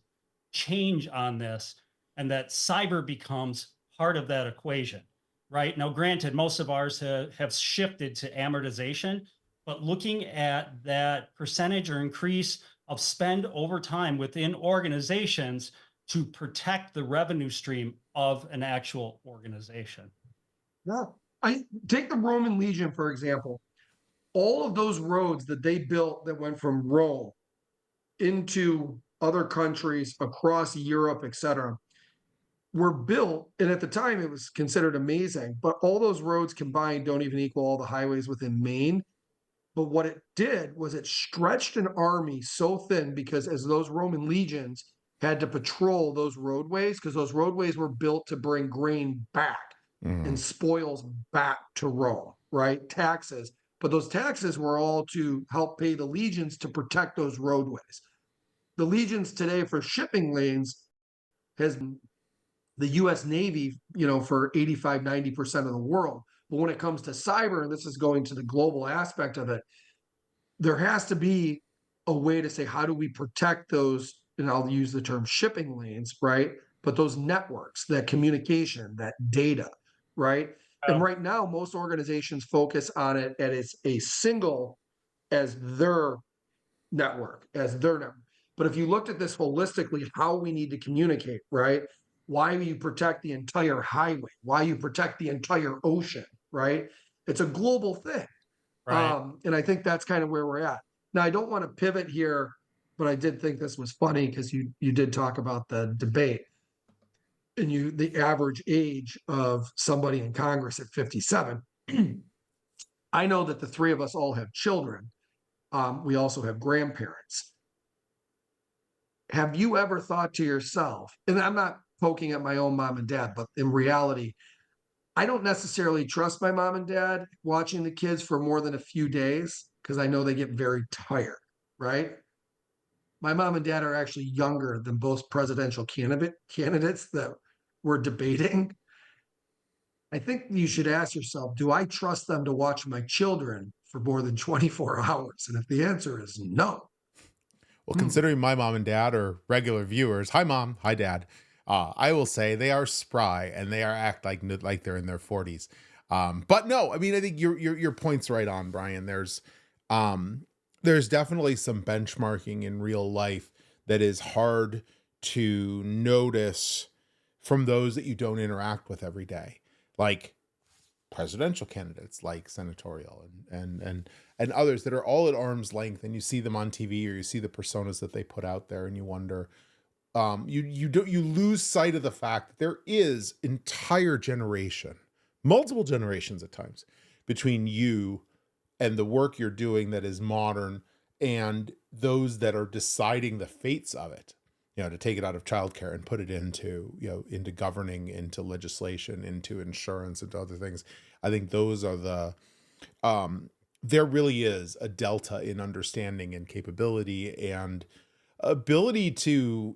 change on this, and that cyber becomes part of that equation, right? Now, granted, most of ours have shifted to amortization, but looking at that percentage or increase of spend over time within organizations to protect the revenue stream of an actual organization. Yeah. I take the Roman legion, for example. All of those roads that they built that went from Rome into other countries across Europe, etc., were built, and at the time it was considered amazing, but all those roads combined don't even equal all the highways within Maine. But what it did was it stretched an army so thin, because as those Roman legions had to patrol those roadways, because those roadways were built to bring grain back and spoils back to Rome, right? Taxes. But those taxes were all to help pay the legions to protect those roadways. The legions today for shipping lanes has the US Navy, for 85, 90% of the world. But when it comes to cyber, and this is going to the global aspect of it, there has to be a way to say, how do we protect those, and I'll use the term shipping lanes, right? But those networks, that communication, that data, right? And Oh, right now, most organizations focus on it as a single, as their network. But if you looked at this holistically, how we need to communicate, right? Why you protect the entire highway, why you protect the entire ocean, right? It's a global thing. right. And I think that's kind of where we're at. Now, I don't want to pivot here, but I did think this was funny because you did talk about the debate, and the average age of somebody in Congress at 57. I know that the three of us all have children. We also have grandparents. Have you ever thought to yourself, and I'm not poking at my own mom and dad, but in reality, I don't necessarily trust my mom and dad watching the kids for more than a few days, because I know they get very tired, right? My mom and dad are actually younger than both presidential candidates that we're debating. I think you should ask yourself, do I trust them to watch my children for more than 24 hours? And if the answer is no, Well, considering my mom and dad are regular viewers, hi mom, hi dad, I will say they are spry and they are act like they're in their 40s. But no, I mean, I think your point's right on, Brian. There's definitely some benchmarking in real life that is hard to notice from those that you don't interact with every day, like presidential candidates, like senatorial and others that are all at arm's length, and you see them on TV or you see the personas that they put out there, and you wonder, you lose sight of the fact that there is multiple generations at times, between you and the work you're doing that is modern, and those that are deciding the fates of it, to take it out of childcare and put it into governing, into legislation, into insurance, into other things. I think those are there really is a delta in understanding and capability and ability to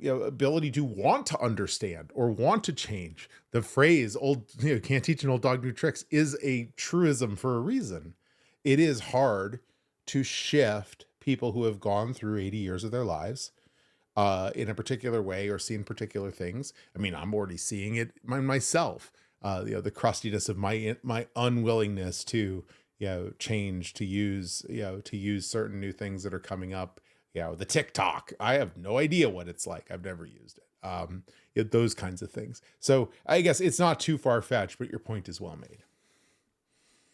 want to understand or want to change. The phrase can't teach an old dog new tricks is a truism for a reason. It is hard to shift people who have gone through 80 years of their lives in a particular way or seen particular things. I mean, I'm already seeing it myself. The crustiness of my unwillingness to change, to use certain new things that are coming up. The TikTok, I have no idea what it's like. I've never used it. Those kinds of things. So I guess it's not too far fetched, but your point is well made.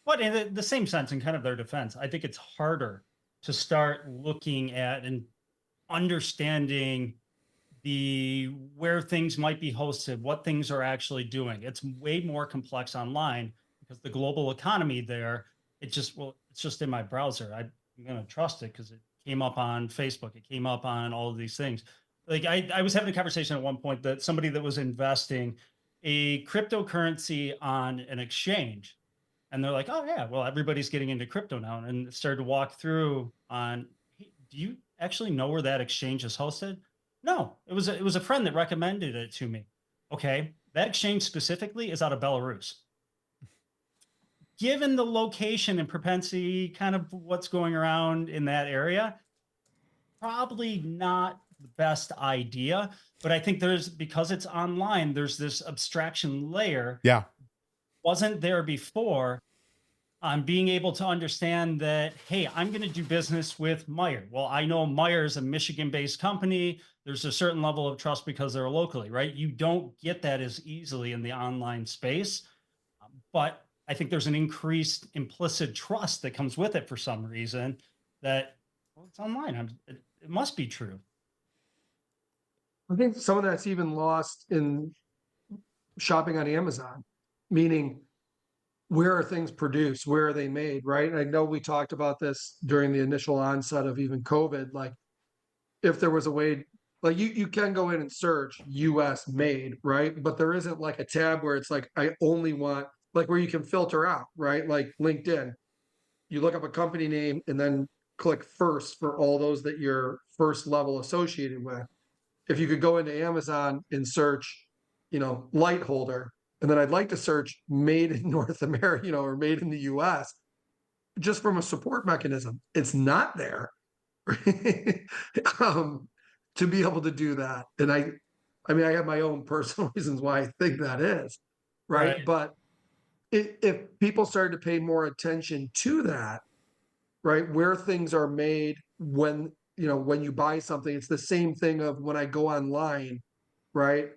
But in the same sense, in kind of their defense, I think it's harder to start looking at and understanding where things might be hosted, what things are actually doing. It's way more complex online, because the global economy there, it's just in my browser. I'm going to trust it because it came up on Facebook. It came up on all of these things. Like I was having a conversation at one point that somebody that was investing a cryptocurrency on an exchange, And they're like, oh yeah, well, everybody's getting into crypto now. And started to walk through on, hey, do you actually know where that exchange is hosted? No, it was a friend that recommended it to me. Okay. That exchange specifically is out of Belarus. Given the location and propensity, kind of what's going around in that area, probably not the best idea. But I think because it's online, there's this abstraction layer Yeah. wasn't there before on being able to understand that, hey, I'm going to do business with Meyer. Well, I know Meyer is a Michigan-based company. There's a certain level of trust because they're locally, right? You don't get that as easily in the online space. But I think there's an increased implicit trust that comes with it for some reason that, well, it's online. It must be true. I think some of that's even lost in shopping on Amazon, meaning where are things produced? Where are they made? Right. And I know we talked about this during the initial onset of even COVID. Like, if there was a way, like you can go in and search US made, right? But there isn't like a tab where it's like, I only want, like, where you can filter out, right? Like LinkedIn, you look up a company name and then click first for all those that you're first level associated with. If you could go into Amazon and search, light holder, and then I'd like to search made in North America, or made in the US, just from a support mechanism. It's not there. um, to be able to do that. And I mean, I have my own personal reasons why I think that is, right? Right. But if people started to pay more attention to that, right, where things are made, when you buy something, it's the same thing of when I go online, right?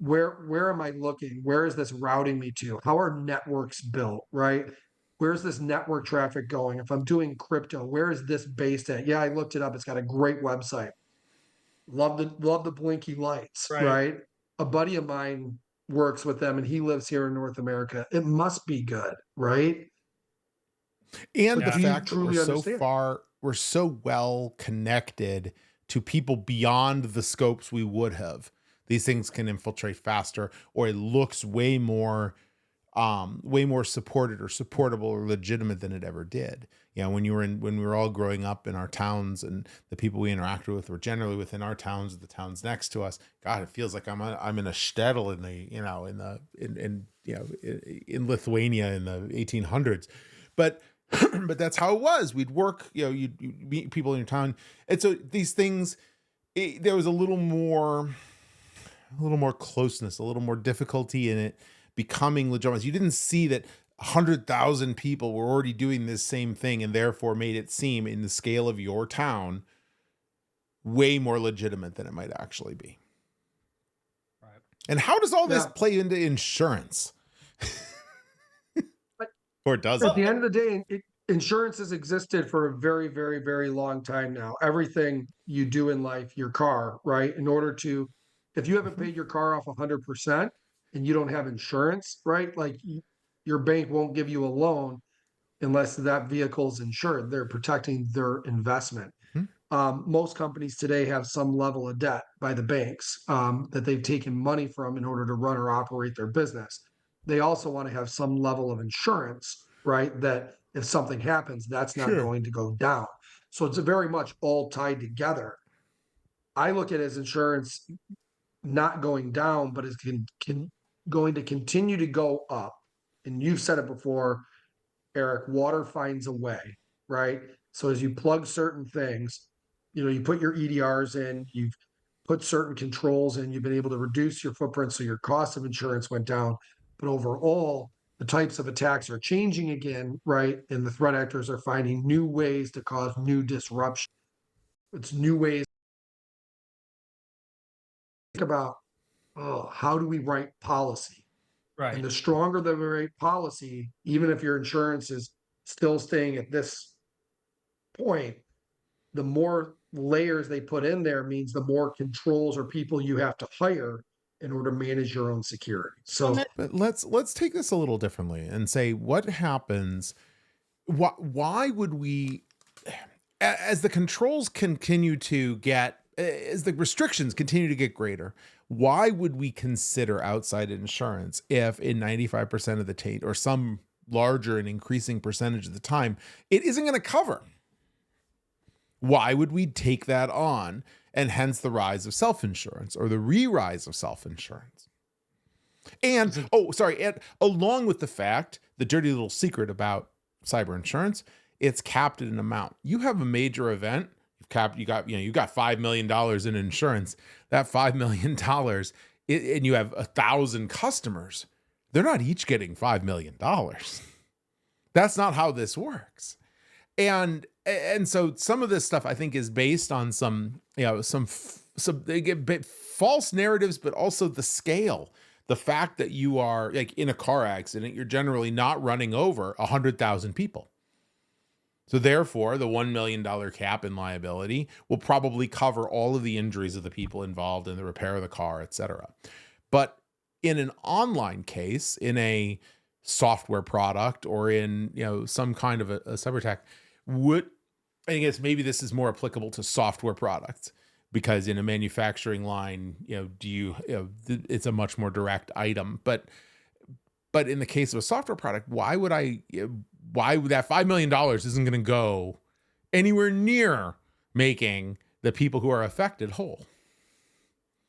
Where am I looking? Where is this routing me to? How are networks built, right? Where's this network traffic going? If I'm doing crypto, where is this based at? Yeah, I looked it up. It's got a great website. Love the blinky lights, Right. right? A buddy of mine works with them and he lives here in North America. It must be good, right? And But the Yeah. do you fact that truly understand? we're so well connected to people beyond the scopes we would have. These things can infiltrate faster, or it looks way more supported or supportable or legitimate than it ever did. When we were all growing up in our towns, and the people we interacted with were generally within our towns or the towns next to us. God, it feels like I'm in a shtetl in Lithuania in the 1800s, but but that's how it was. We'd work, you'd meet people in your town, and so these things, there was a little more closeness, a little more difficulty in it becoming legitimate. You didn't see that 100,000 people were already doing this same thing, and therefore made it seem, in the scale of your town, way more legitimate than it might actually be. Right. And how does all this Yeah. play into insurance? But Or does at it? the end of the day, insurance has existed for a very, very, very long time now. Everything you do in life, your car, right? If you haven't paid your car off 100% and you don't have insurance, right? Like, your bank won't give you a loan unless that vehicle's insured. They're protecting their investment. Hmm. Most companies today have some level of debt by the banks that they've taken money from in order to run or operate their business. They also want to have some level of insurance, right? That if something happens, that's not Sure. going to go down. So it's very much all tied together. I look at it as insurance not going down, but is going to continue to go up. And you've said it before, Erik, water finds a way, right? So as you plug certain things, you put your EDRs in, you've put certain controls in, you've been able to reduce your footprint, so your cost of insurance went down. But overall, the types of attacks are changing again, right? And the threat actors are finding new ways to cause new disruption. It's new ways. Think about, how do we write policy? And Right. the stronger the rate policy, even if your insurance is still staying at this point, the more layers they put in there means the more controls or people you have to hire in order to manage your own security. Well, So But let's take this a little differently and say, what happens? Why would we, as the controls continue to get, as the restrictions continue to get greater, why would we consider outside insurance if in 95% of the or some larger and increasing percentage of the time, it isn't going to cover. Why would we take that on? And hence the rise of self-insurance, or the re-rise of self-insurance. And, and along with the fact, the dirty little secret about cyber insurance, it's capped at an amount. You have a major event, you got $5 million in insurance. That $5 million, and you have 1,000 customers. They're not each getting $5 million. That's not how this works. And so some of this stuff I think is based on some they get false narratives, but also the scale, the fact that you are like in a car accident, you're generally not running over 100,000 people. So therefore, the $1 million cap in liability will probably cover all of the injuries of the people involved in the repair of the car, et cetera. But in an online case, in a software product, or in some kind of a cyber attack, I guess maybe this is more applicable to software products, because in a manufacturing line, it's a much more direct item. But in the case of a software product, why would that $5 million isn't going to go anywhere near making the people who are affected whole?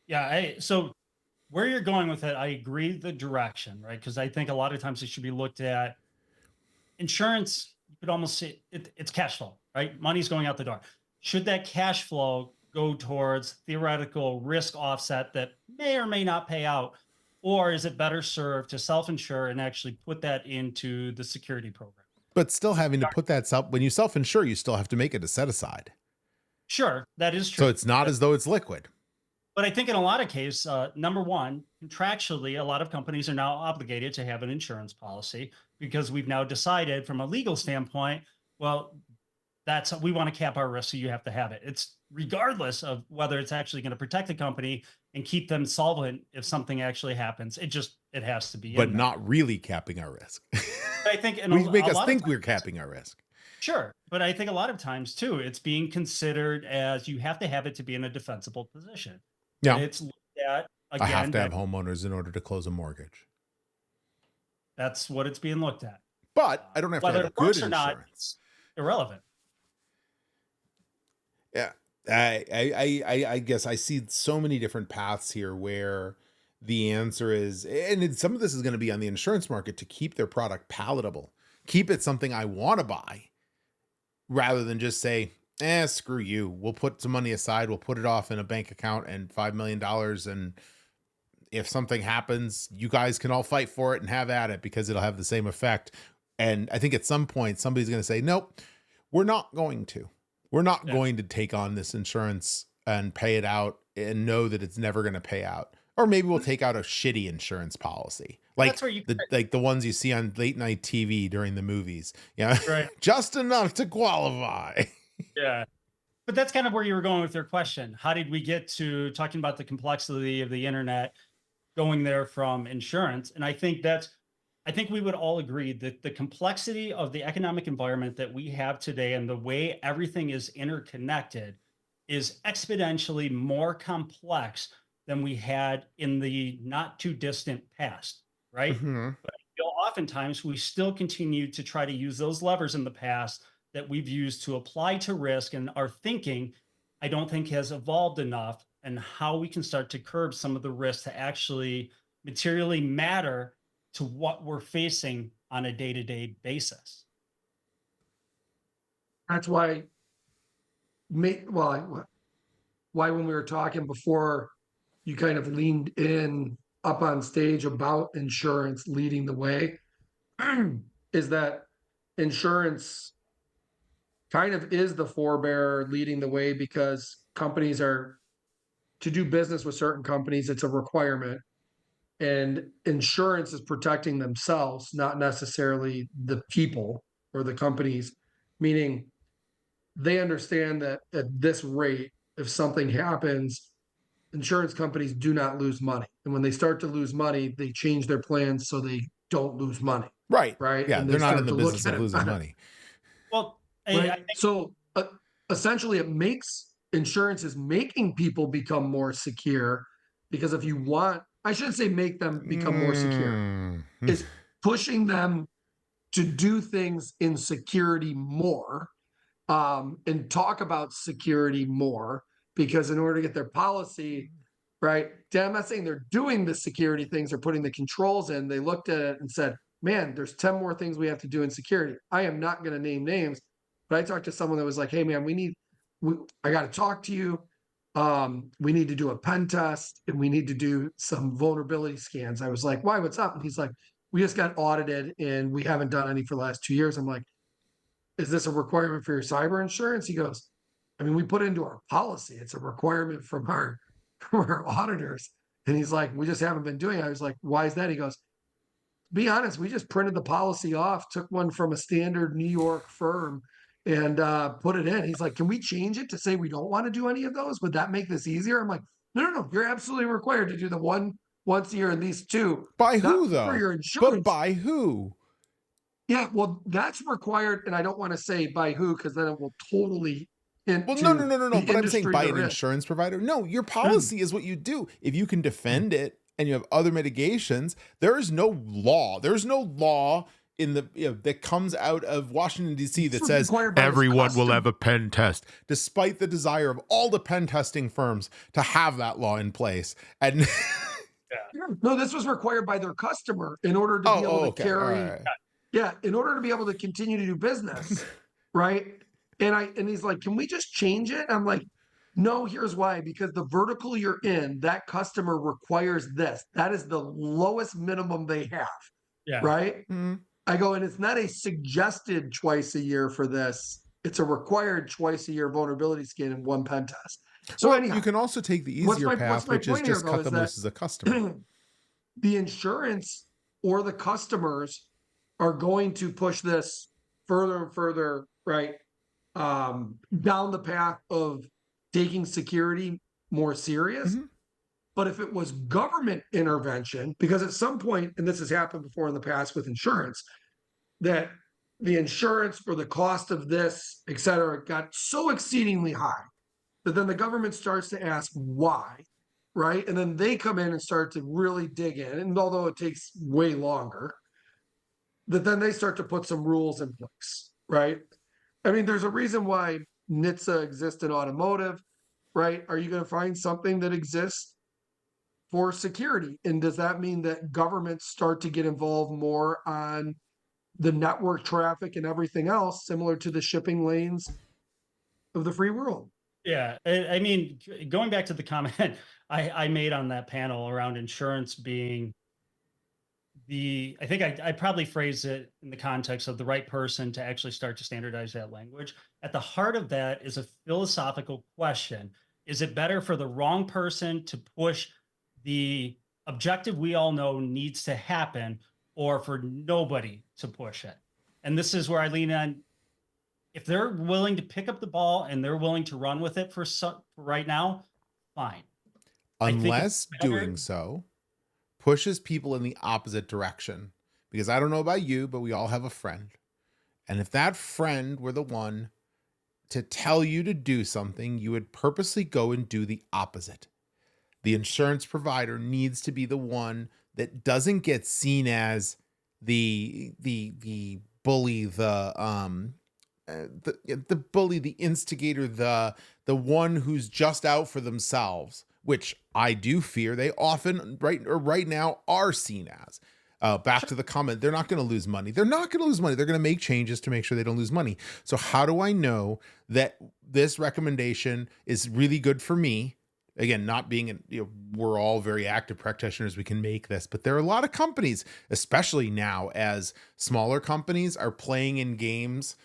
Yeah. So where you're going with it, I agree the direction, right? Because I think a lot of times it should be looked at. Insurance, you could almost say it's cash flow, right? Money's going out the door. Should that cash flow go towards theoretical risk offset that may or may not pay out? Or is it better served to self-insure and actually put that into the security program? But still having to put that when you self-insure, you still have to make it a set aside. Sure, that is true. So it's not as though it's liquid. But I think in a lot of cases, number one, contractually, a lot of companies are now obligated to have an insurance policy, because we've now decided from a legal standpoint, well, we want to cap our risk, so you have to have it. It's regardless of whether it's actually going to protect the company and keep them solvent if something actually happens. It has to be. But not really capping our risk. But I think we make us think we're capping our risk. Sure. But I think a lot of times too, it's being considered as you have to have it to be in a defensible position. Yeah. It's looked at, again, I have to have homeowners in order to close a mortgage. That's what it's being looked at. But I don't have to have good insurance. Or not, it's irrelevant. Yeah. I guess I see so many different paths here where the answer is, and some of this is going to be on the insurance market to keep their product palatable, keep it something I want to buy, rather than just say, screw you. We'll put some money aside. We'll put it off in a bank account and $5 million. And if something happens, you guys can all fight for it and have at it, because it'll have the same effect. And I think at some point, somebody's going to say, nope, we're not going to. We're not going to take on this insurance and pay it out and know that it's never going to pay out. Or maybe we'll take out a shitty insurance policy, like the ones you see on late night TV during the movies. Yeah, right. Just enough to qualify. Yeah. But that's kind of where you were going with your question. How did we get to talking about the complexity of the internet, going there from insurance? And I think we would all agree that the complexity of the economic environment that we have today and the way everything is interconnected is exponentially more complex than we had in the not too distant past, right? Mm-hmm. But I feel oftentimes we still continue to try to use those levers in the past that we've used to apply to risk, and our thinking, I don't think, has evolved enough, and how we can start to curb some of the risks to actually materially matter to what we're facing on a day-to-day basis. That's why when we were talking before, you kind of leaned in up on stage about insurance leading the way, is that insurance kind of is the forebearer leading the way, because companies are, to do business with certain companies, it's a requirement. And insurance is protecting themselves, not necessarily the people or the companies, meaning they understand that at this rate, if something happens, insurance companies do not lose money. And when they start to lose money, they change their plans so they don't lose money. Right. Right. Yeah. And they're not in the business of losing money. Well, right? So essentially insurance is making people become more secure, because if you want, I shouldn't say make them become more secure, is pushing them to do things in security more, and talk about security more, because in order to get their policy right, I'm not saying they're doing the security things or putting the controls in. They looked at it and said, man, there's 10 more things we have to do in security. I am not going to name names, but I talked to someone that was like, hey man, I got to talk to you. We need to do a pen test and we need to do some vulnerability scans. I was like, why, what's up? And he's like, we just got audited and we haven't done any for the last 2 years. I'm like, is this a requirement for your cyber insurance? He goes, I mean, we put it into our policy. It's a requirement from our auditors. And he's like, we just haven't been doing it. I was like, why is that? He goes, be honest, we just printed the policy off, took one from a standard New York firm and put it in. He's like, can we change it to say we don't want to do any of those? Would that make this easier? I'm like, no. You're absolutely required to do the one once a year and these two. By who not though? For your insurance. But by who? Yeah, well, that's required, and I don't want to say by who because then it will totally. Well, no. But I'm saying by an insurance provider. No, your policy is what you do. If you can defend it and you have other mitigations, there is no law. There's no law in the that comes out of Washington D.C. that says everyone will have a pen test, despite the desire of all the pen testing firms to have that law in place. And no, this was required by their customer in order to be able to carry. Right. Yeah, in order to be able to continue to do business, right? And he's like, can we just change it? I'm like, no, here's why. Because the vertical you're in, that customer requires this. That is the lowest minimum they have. Yeah. Right? Mm-hmm. I go, and it's not a suggested twice a year for this. It's a required twice a year vulnerability scan and one pen test. So well, anyhow, you can also take the easier path, which is just cut them loose as a customer. The insurance or the customers are going to push this further and further, right? Down the path of taking security more serious. Mm-hmm. But if it was government intervention, because at some point, and this has happened before in the past with insurance, that the insurance for the cost of this, et cetera, got so exceedingly high that then the government starts to ask why, right? And then they come in and start to really dig in. And although it takes way longer, that then they start to put some rules in place, right? I mean, there's a reason why NHTSA exists in automotive, right? Are you going to find something that exists for security? And does that mean that governments start to get involved more on the network traffic and everything else, similar to the shipping lanes of the free world? Yeah, I mean, going back to the comment I made on that panel around insurance being I think I probably phrased it in the context of the right person to actually start to standardize that language. At the heart of that is a philosophical question. Is it better for the wrong person to push the objective we all know needs to happen, or for nobody to push it? And this is where I lean on, if they're willing to pick up the ball and they're willing to run with it for right now, fine. Unless doing so pushes people in the opposite direction. Because I don't know about you, but we all have a friend. And if that friend were the one to tell you to do something, you would purposely go and do the opposite. The insurance provider needs to be the one that doesn't get seen as the bully, the bully, the instigator, the one who's just out for themselves, which I do fear they often right now are seen as. Back to the comment, they're not going to lose money. They're not going to lose money. They're going to make changes to make sure they don't lose money. So how do I know that this recommendation is really good for me? Again, not being, we're all very active practitioners. We can make this, but there are a lot of companies, especially now as smaller companies are playing in games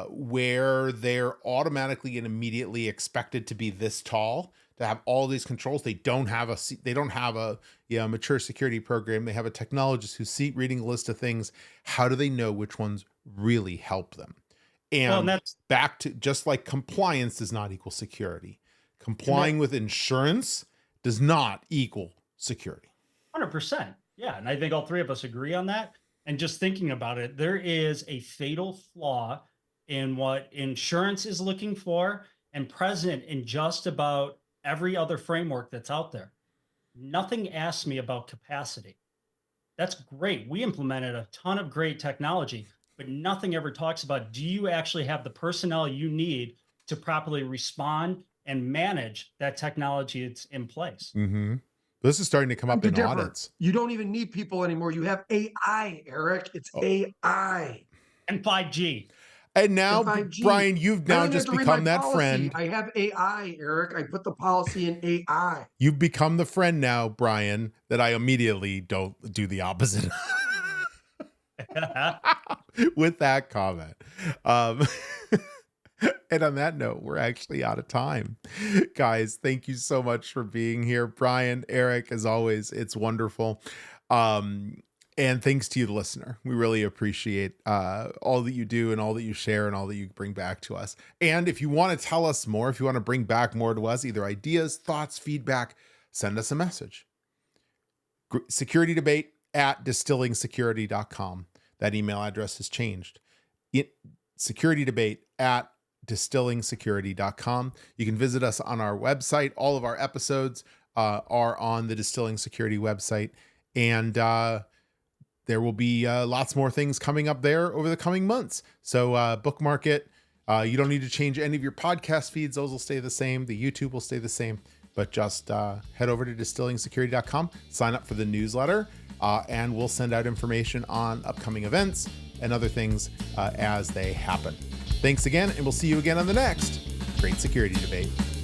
where they're automatically and immediately expected to be this tall, to have all these controls. They don't have a mature security program. They have a technologist who's reading a list of things. How do they know which ones really help them? And that's back to just like compliance does not equal security. Complying with insurance does not equal security. 100%. Yeah. And I think all three of us agree on that. And just thinking about it, there is a fatal flaw in what insurance is looking for and present in just about every other framework that's out there. Nothing asks me about capacity. That's great. We implemented a ton of great technology. but nothing ever talks about, do you actually have the personnel you need to properly respond and manage that technology that's in place? Mm-hmm. This is starting to come up in audits. You don't even need people anymore. You have AI, Eric. It's Oh. AI. And 5G. And now, 5G. Brian, you've I now don't even have just to read become my that policy. friend. I have AI, Eric. I put the policy in AI. You've become the friend now, Brian, that I immediately don't do the opposite with that comment. And on that note, we're actually out of time. Guys, thank you so much for being here. Brian, Erik, as always, it's wonderful. And thanks to you, the listener. We really appreciate all that you do and all that you share and all that you bring back to us. And if you want to tell us more, if you want to bring back more to us, either ideas, thoughts, feedback, send us a message. Security debate at distillangsecurity.com. That email address has changed. Security debate at distillangsecurity.com. You can visit us on our website. All of our episodes are on the Distilling Security website. And there will be lots more things coming up there over the coming months. So bookmark it. You don't need to change any of your podcast feeds. Those will stay the same. The YouTube will stay the same. But just head over to distillangsecurity.com, sign up for the newsletter, and we'll send out information on upcoming events and other things as they happen. Thanks again, and we'll see you again on the next Great Security Debate.